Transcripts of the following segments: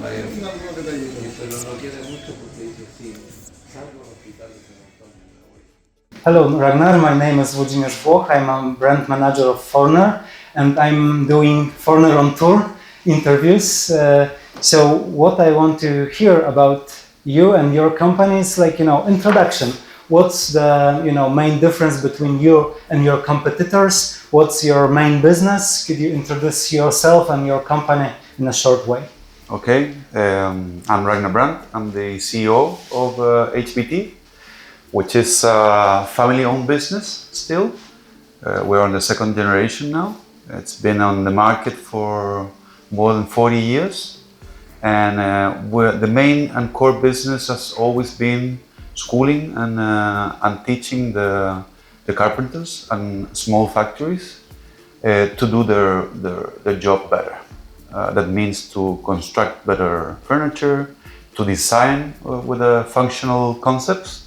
No, no te vayas, pero no quiere mucho porque dice, sí, salgo al hospital y se me voy. Hello, Ragnar. My name is Włoch. I'm a brand manager of Forner, and I'm doing Forner on tour interviews. So what I want to hear about you and your company is introduction. What's the main difference between you and your competitors? What's your main business? Could you introduce yourself and your company in a short way? Okay, I'm Ragnar Branth. I'm the CEO of HBT, which is a family-owned business still. We're on the second generation now. It's been on the market for more than 40 years. And the main and core business has always been schooling and teaching the carpenters and small factories to do their job better. That means to construct better furniture, to design with functional concepts.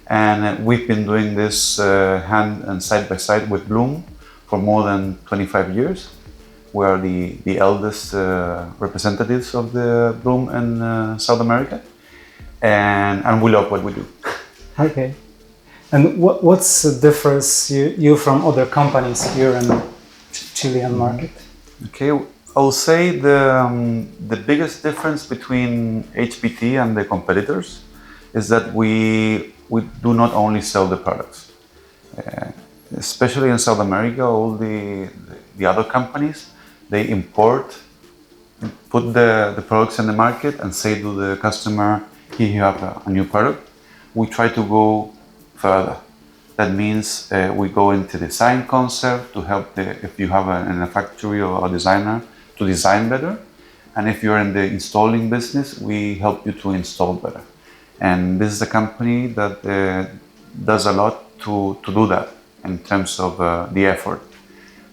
And we've been doing this hand and side by side with Bloom for more than 25 years. We are the eldest representatives of the Bloom in South America, and we love what we do. Okay. And what's the difference you from other companies here in the Chilean market? Okay, I'll say the biggest difference between HBT and the competitors is that we do not only sell the products. Especially in South America, all the other companies, they import, put the products in the market and say to the customer, here you have a new product. We try to go further. That means we go into design concept to help if you have in a factory or a designer to design better. And if you're in the installing business, we help you to install better. And this is a company that does a lot to do that in terms of the effort.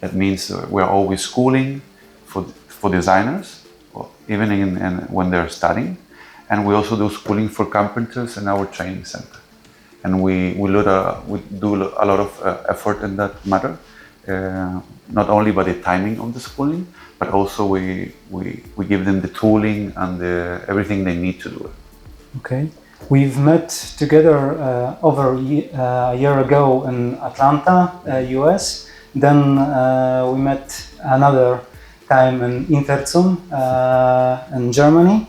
That means we're always schooling for designers, even when they're studying. And we also do schooling for carpenters in our training center. And we do a lot of effort in that matter, not only by the timing of the schooling, but also we give them the tooling and everything they need to do it. Okay. We've met together over a year ago in Atlanta, US. Then we met another time in Interzum in Germany.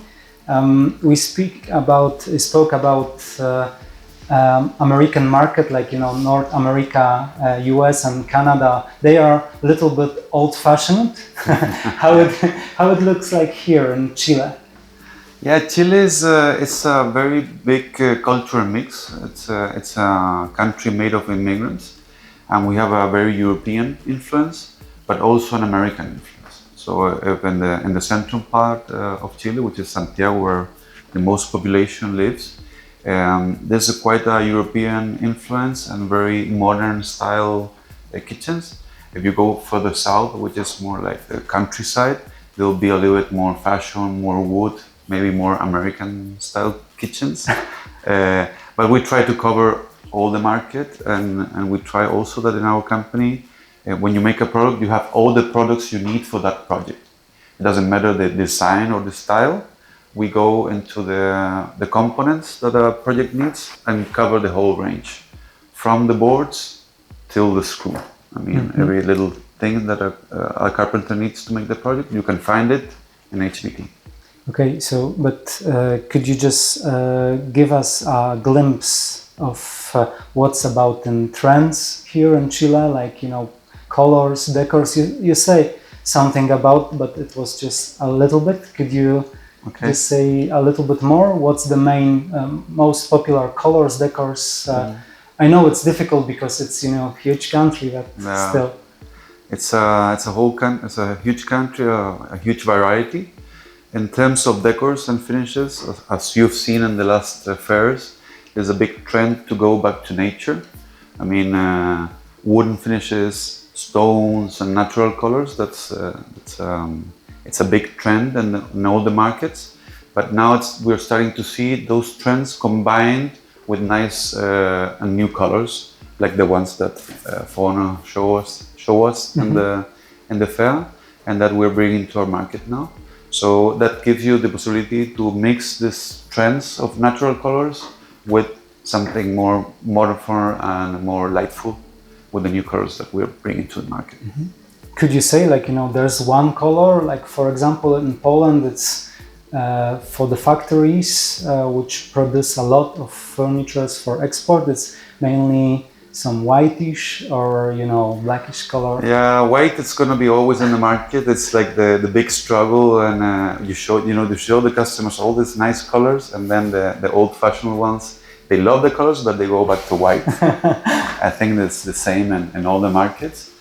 We spoke about American market, like North America, US and Canada. They are a little bit old-fashioned. how it looks like here in Chile. Yeah, Chile is it's a very big cultural mix. It's a country made of immigrants, and we have a very European influence, but also an American influence. So if in the central part of Chile, which is Santiago, where the most population lives, there's quite a European influence and very modern style kitchens. If you go further south, which is more like the countryside, there'll be a little bit more fashion, more wood, maybe more American style kitchens. But we try to cover all the market, and we try also that in our company, when you make a product, you have all the products you need for that project. It doesn't matter the design or the style. We go into the components that a project needs and cover the whole range, from the boards till the screw. I mean, every little thing that a carpenter needs to make the project, you can find it in HBT. Okay, so but could you just give us a glimpse of what's about in trends here in Chile, like colors, decors? You say something about, but it was just a little bit. Could you just say a little bit more? What's the main, most popular colors, decors? I know it's difficult because it's huge country, but still. It's a huge country, a huge variety. In terms of decors and finishes, as you've seen in the last fairs, there's a big trend to go back to nature. I mean, wooden finishes, stones, and natural colors. It's a big trend in all the markets. But now we're starting to see those trends combined with nice and new colors, like the ones that Forner show us in the fair, and that we're bringing to our market now. So that gives you the possibility to mix these trends of natural colors with something more modern and more lightful with the new colors that we're bringing to the market. Mm-hmm. Could you say, like, there's one color, like for example in Poland it's for the factories which produce a lot of furniture for export, it's mainly some whitish or blackish color? Yeah, white is going to be always in the market. It's like the big struggle, and you show the customers all these nice colors, and then the old-fashioned ones, they love the colors but they go back to white. I think that's the same in all the markets.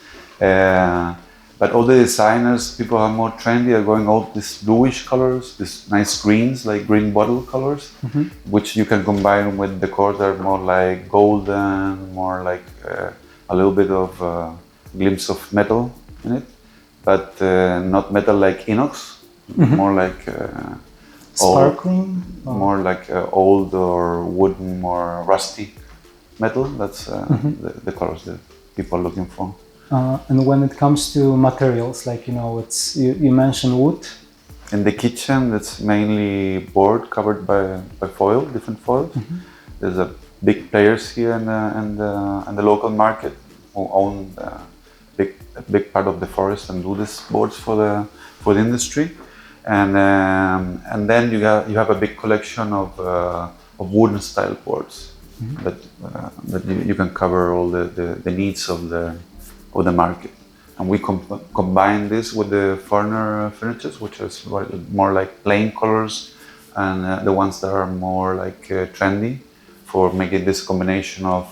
But all the designers, people who are more trendy, are going all these bluish colors, these nice greens, like green bottle colors, mm-hmm. which you can combine with the colors that are more like golden, more like a little bit of glimpse of metal in it, but not metal like inox, mm-hmm. more like sparkling, more like old or wooden, more rusty metal. That's mm-hmm. the colors that people are looking for. And when it comes to materials, like it's you mentioned wood. In the kitchen, it's mainly board covered by foil, different foils. Mm-hmm. There's a big players here in the local market who own a big part of the forest and do these boards for the industry. And then you have a big collection of wooden style boards mm-hmm. that you can cover all the needs of the market. And we combine this with the Forner furnitures, which is more like plain colors, and the ones that are more like trendy, for making this combination of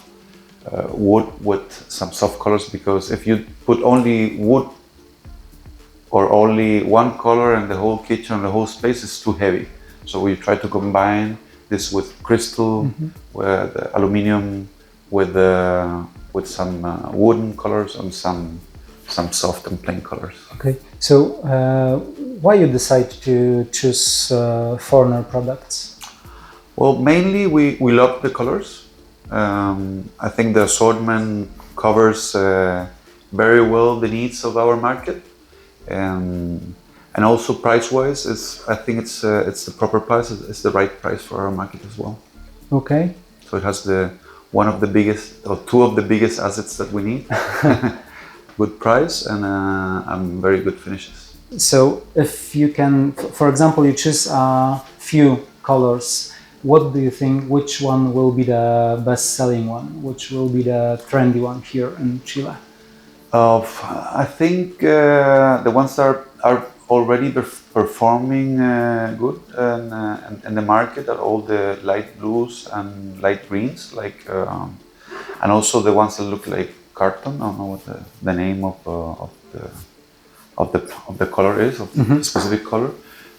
wood with some soft colors. Because if you put only wood or only one color in the whole kitchen, the whole space is too heavy. So we try to combine this with crystal, mm-hmm. with aluminum, with some wooden colors and some soft and plain colors. Okay, so why you decide to choose Forner products? Well, mainly we love the colors. I think the assortment covers very well the needs of our market, and also price-wise, I think it's the proper price. It's the right price for our market as well. Okay. So it has one of the biggest, or two of the biggest assets that we need. Good price and very good finishes. So if you can, for example, you choose a few colors, what do you think, which one will be the best-selling one? Which will be the trendy one here in Chile? I think the ones that are already performing good in the market are all the light blues and light greens, and also the ones that look like carton. I don't know what the name of the color is, of mm-hmm. the specific color,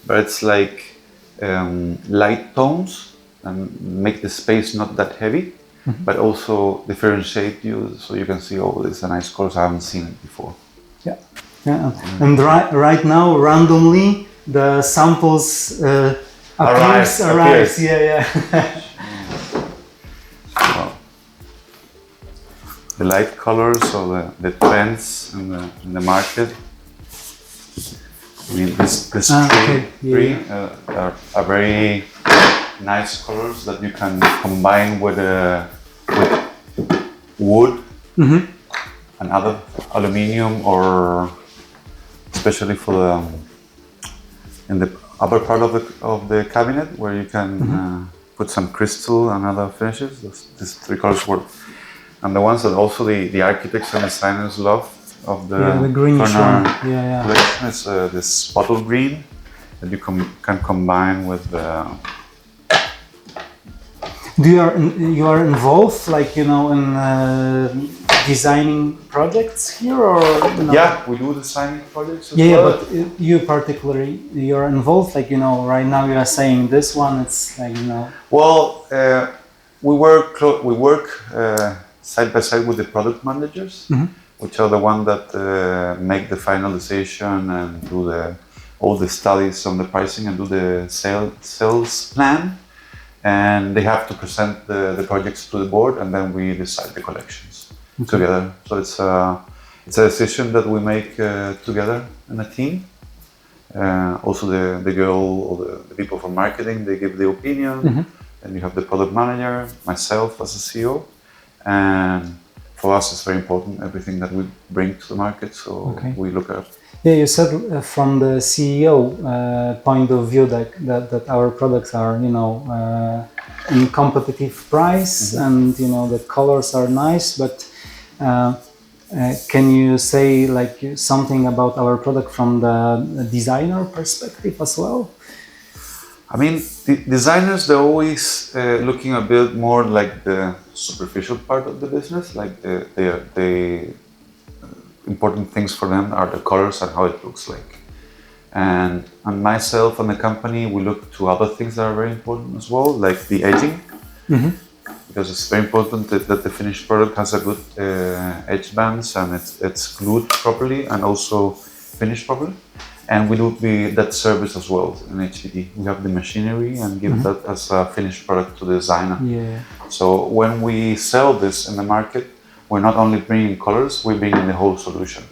but it's like light tones and make the space not that heavy, mm-hmm. but also differentiate you, so you can see, oh, this is a nice color, I haven't seen it before. Yeah. And right now, randomly, the samples arrives. Yeah. So, the light colors, or the trends in the market. I mean, this three are very nice colors that you can combine with wood mm-hmm. and other aluminium, or especially for in the upper part of the cabinet, where you can mm-hmm. Put some crystal and other finishes. These three colors work, and the ones that also the architects and designers love of the greenish one. Collection is this bottle green that you can combine with. You are involved, in designing projects here, or no? Yeah, we do designing projects as well. Yeah, but you particularly, you're involved, right now you are saying this one, it's Well, we work side by side with the product managers, mm-hmm. which are the ones that make the final decision and do all the studies on the pricing and do the sales plan. And they have to present the projects to the board, and then we decide the collections together. So it's a decision that we make together in a team, Also the girl or the people from marketing, they give the opinion. And you have the product manager, myself as a CEO. And for us, it's very important, everything that we bring to the market, so we look at. Yeah, you said from the CEO point of view that our products are, in competitive price, and the colors are nice, but can you say something about our product from the designer perspective as well? I mean, the designers, they're always looking a bit more like the superficial part of the business, like the important things for them are the colors and how it looks like. And myself and the company, we look to other things that are very important as well, like the edging, because it's very important that the finished product has a good edge bands and it's glued properly and also finished properly. And we do that service as well in HPT. We have the machinery and give that as a finished product to the designer. Yeah. So when we sell this in the market, we're not only bringing colors, we're bringing the whole solution.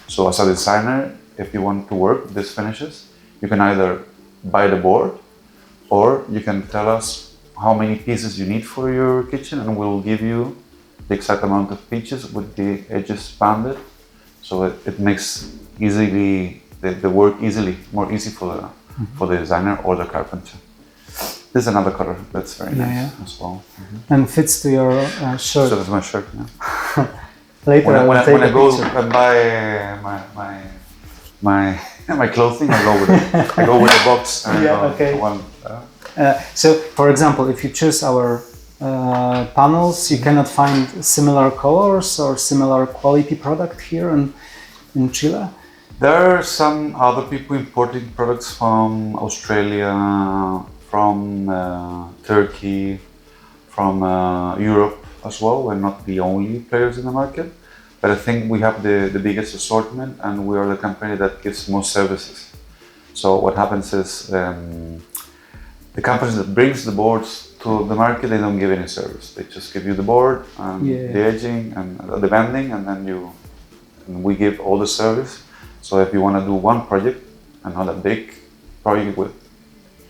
So as a designer, if you want to work with these finishes, you can either buy the board or you can tell us how many pieces you need for your kitchen and we'll give you the exact amount of pieces with the edges banded. So it makes the work more easy for the designer or the carpenter. This is another color that's very nice as well. And fits to your shirt. So that's my shirt. Yeah. Later when I go picture. and buy my clothing, I go with a box. And so, for example, if you choose our panels, you cannot find similar colors or similar quality product here in Chile. There are some other people importing products from Australia, from Turkey, from Europe as well. We're not the only players in the market, but I think we have the biggest assortment and we are the company that gives most services. So what happens is the companies that brings the boards to the market, they don't give any service. They just give you the board and the edging and the bending, and then we give all the service. So if you want to do one project and not a big project with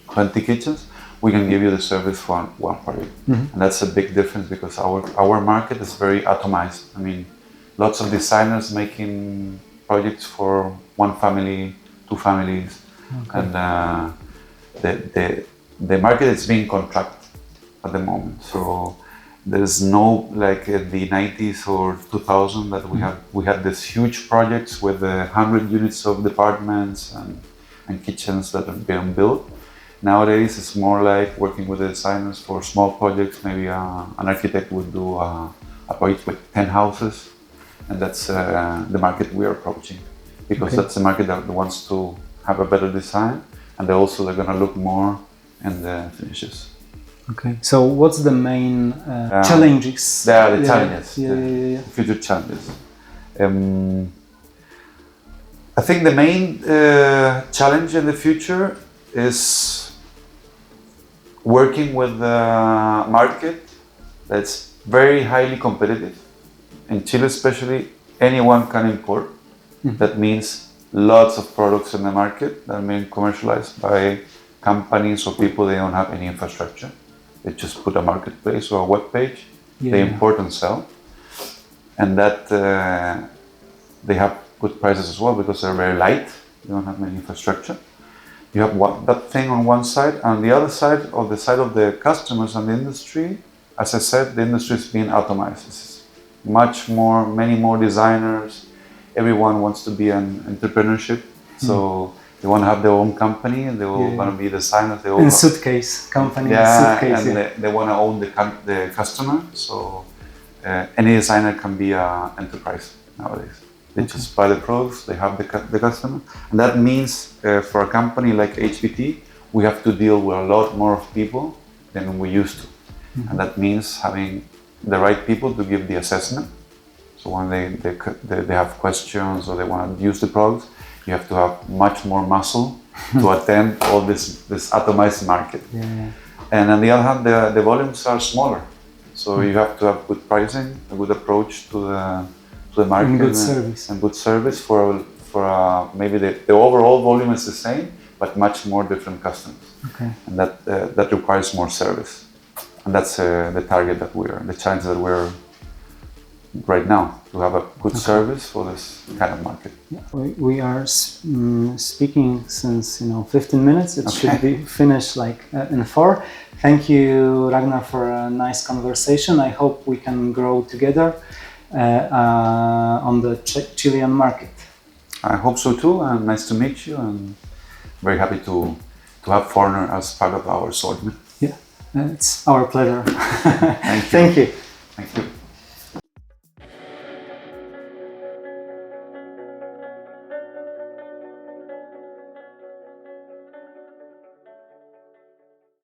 20 kitchens, we can give you the service for one project. And that's a big difference because our market is very atomized. I mean, lots of designers making projects for one family, two families, and the market is being contracted at the moment. So there's no, like in the 90s or 2000 that we had these huge projects with 100 units of departments and kitchens that are being built. Nowadays it's more like working with the designers for small projects. Maybe an architect would do a project with 10 houses, and that's the market we are approaching, because that's the market that wants to have a better design, and they're going to look more in the finishes. Okay, so what's the main challenges? There are the challenges, the future challenges. I think the main challenge in the future is working with a market that's very highly competitive. In Chile especially, anyone can import. That means lots of products in the market that are being commercialized by companies or people. They don't have any infrastructure. They just put a marketplace or a web page, they import and sell. And that they have good prices as well because they're very light, they don't have any infrastructure. You have that thing on one side, and on the other side, or the side of the customers and the industry, as I said, the industry is being atomized. It's many more designers, everyone wants to be an entrepreneurship. So they want to have their own company, and they all want to be designers. They all suitcase company. Suitcase, and they want to own the customer. So any designer can be an enterprise nowadays. They just buy the products, they have the customer, and that means for a company like HPT, we have to deal with a lot more of people than we used to, and that means having the right people to give the assessment. So when they have questions or they want to use the products, you have to have much more muscle to attend all this atomized market. And on the other hand, the volumes are smaller. So you have to have good pricing, a good approach to the market, and good service. And good service for for maybe the overall volume is the same, but much more different customers. Okay. And that requires more service. And that's the target the challenge that we're right now, to have a good service for this kind of market. Yeah. We are speaking since 15 minutes. It should be finished like in 4. Thank you, Ragnar, for a nice conversation. I hope we can grow together on the Chilean market. I hope so too, and nice to meet you, and very happy to have Forner as part of our assortment. Yeah, it's our pleasure. Thank you. Thank you.